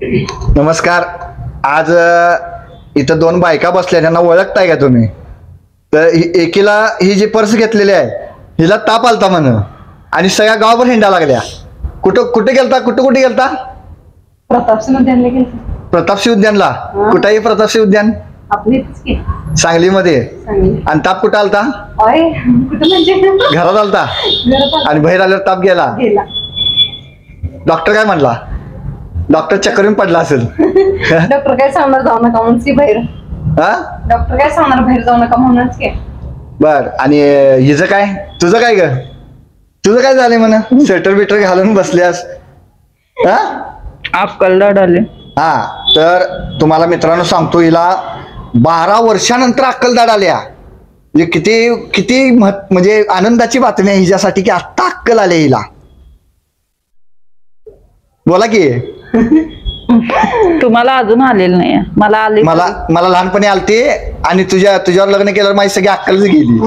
नमस्कार. आज इथं दोन बायका बसल्या, त्यांना ओळखताय का तुम्ही? तर एकीला ही जी पर्स घेतलेली आहे हिला ताप आलता म्हण आणि सगळ्या गावभर हिंडा लागल्या. कुठे गेलता? प्रतापसिंह उद्यानला. कुठं आहे प्रतापसिंह उद्यान? सांगलीमध्ये. आणि ताप कुठं आलता? घरात आलता आणि बाहेर आल्यावर ताप गेला. डॉक्टर काय म्हणला? डॉक्टर चक्कर येऊन पडला असेल. डॉक्टर काय सांगणार जाऊ नका म्हणून की बाहेर. डॉक्टर काय सांगणार बाहेर जाऊ नका म्हणूनच की. बर. आणि हिचं काय? तुझं काय ग? तुझं काय झालंय म्हणा? स्वेटर बिटर घालून बसल्यास. अक्कल दाढ. हा, तर तुम्हाला मित्रांनो सांगतो, हिला 12 वर्षानंतर अक्कलदाढ आल्या. म्हणजे किती म्हणजे आनंदाची बातमी आहे हिच्यासाठी की आत्ता अक्कल आले हिला. बोला की. तुम्हाला अजून आलेलं नाही. मला आले. मला लहानपणी आलते आणि तुझ्यावर लग्न केल्यावर माझी सगळी अक्कलच गेली.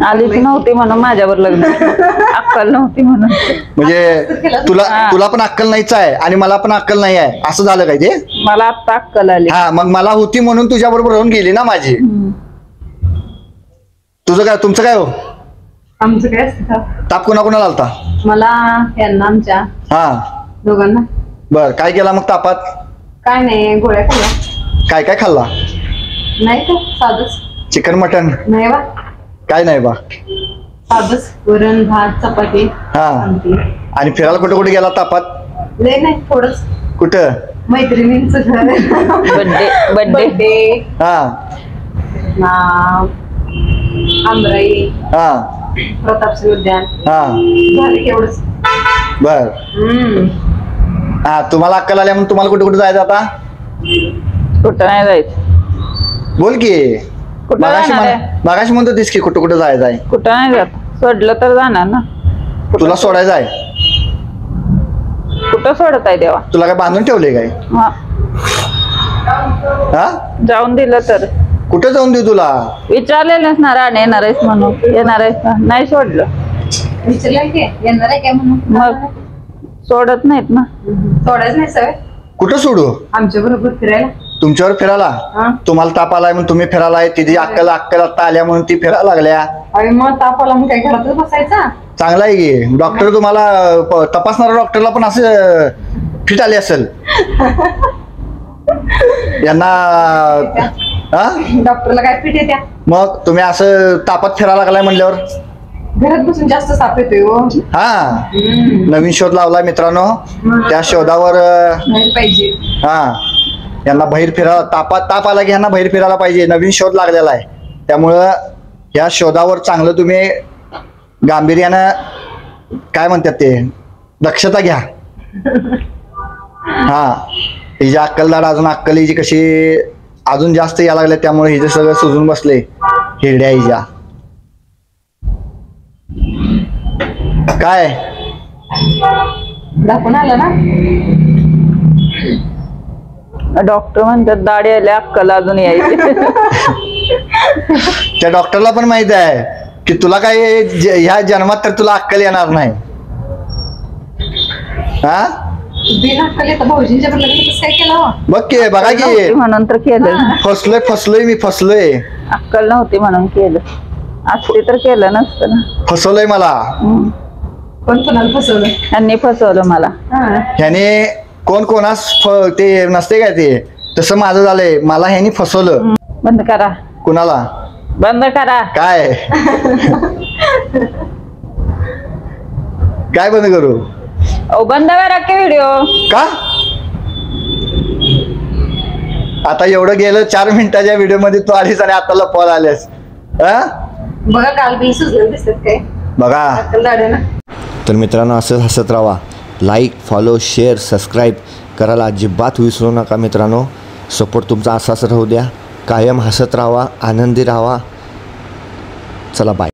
आलीच नव्हती म्हणून माझ्यावर लग्न. अक्कल नव्हती म्हणून. म्हणजे तुला पण अक्कल नाहीच आहे आणि मला पण अक्कल नाही आहे, असं झालं काय ते? मला आत्ता अक्कल आली. हा, मग मला होती म्हणून तुझ्या बरोबर राहून गेली ना माझी. तुमचं काय हो? आमचं काय असतं? ताप कोणाला आलता? मला यांना आमच्या दोघांना. बर. काय केला मग तापात? काय नाही, गोळ्या खाल्ल्या. काय खाल्ला? नाही का, साधच. Chicken mutton? नाही बा. काय नाही बा, साधच. वरण भात चपाती. हा. आणि फिरायला कुठे गेला तापात? लय नाही, थोडंच. कुठं? मैत्रिणींचं घर. बर्थडे. हा. आंबराई. हा. प्रतापसिंह उद्यान. हा. झालं एवढंच. बर. हा, तुम्हाला अक्कल आल्या म्हणून तुम्हाला कुठे जायचं आता? कुठं नाही जायचं. बोल की. मागाशी म्हणतो तीस की कुठं जायचं आहे? कुठं नाही जात. सोडलं तर जाणार ना. तुला सोडायचं आहे? कुठं सोडत आहे देवा? तुला काय बांधून ठेवले काय? हा, जाऊन दिलं तर. कुठं जाऊन देऊ तुला? विचारलेलंच ना, राणे येणार आहेस म्हणून. येणार आहेस ना? नाही सोडलं. विचारलं की येणार आहे काय म्हणून. मग सोडत नाहीत ना. सोडायचं नाही सवय. कुठं सोडू? आमच्या बरोबर फिरायला. तुमच्यावर फिरायला? तुम्हाला ताप आलाय म्हणून तुम्ही फिरायलाय. तिची अक्कल आता आल्या म्हणून ती फिरायला लागल्या. अरे मग ताप आला मग काय घरातच बसायचा? चांगला आहे की. डॉक्टर तुम्हाला तपासणारा डॉक्टरला पण असं फिट आले असेल. यांना डॉक्टरला काय फिट येत्या? मग तुम्ही असं तापात फिरायला लागलाय म्हणल्यावर घरात बसून जास्त ताप येतोय. हा, नवीन शोध लावलाय मित्रांनो. त्या शोधावर पाहिजे. हा, यांना बाहेर फिरायला ताप आला की यांना बाहेर फिरायला पाहिजे. नवीन शोध लागलेला आहे. त्यामुळं या शोधावर चांगलं तुम्ही गांभीर्यानं काय म्हणतात ते दक्षता घ्या. हा, हिची अक्कलदाढ अजून अक्कल हिची कशी अजून जास्त या लागल्या, त्यामुळे हिचं सगळं सुजून बसले हिरड्या हिच्या. काय दाखवून आलं ना? डॉक्टर म्हणतात दाढी आल्या, अक्कल अजून यायची. त्या डॉक्टरला पण माहित आहे की तुला काय ह्या जन्मात तर तुला अक्कल येणार नाही. हा, बघ की. बघा की, म्हणून तर केलं. फसलोय. अक्कल नव्हती म्हणून केलं. असते तर केलं नसतं ना. फसवलंय मला. कोण कोणाला फसवलं? त्यांनी फसवलं मला. ह्याने कोणास ते नसते काय ते, तसं माझं झालंय. मला ह्यानी फसवलं. बंद करा. कुणाला? बंद करा. काय काय बंद करू? बंद करा की व्हिडिओ. का आता एवढं गेलं 4 मिनिटाच्या व्हिडिओ मध्ये तू आलीस आणि आता लपवाल आलेस. बघा काल बी सुजलं दिसत काय बघा. अक्कलदाढ ना. तर मित्रांनो, असं हसत राहा. लाईक, फॉलो, शेअर, सबस्क्राईब करायला अजिबात विसरू नका मित्रांनो. सपोर्ट तुमचा असाच राहू द्या. कायम हसत राहा, आनंदी राहा. चला, बाय.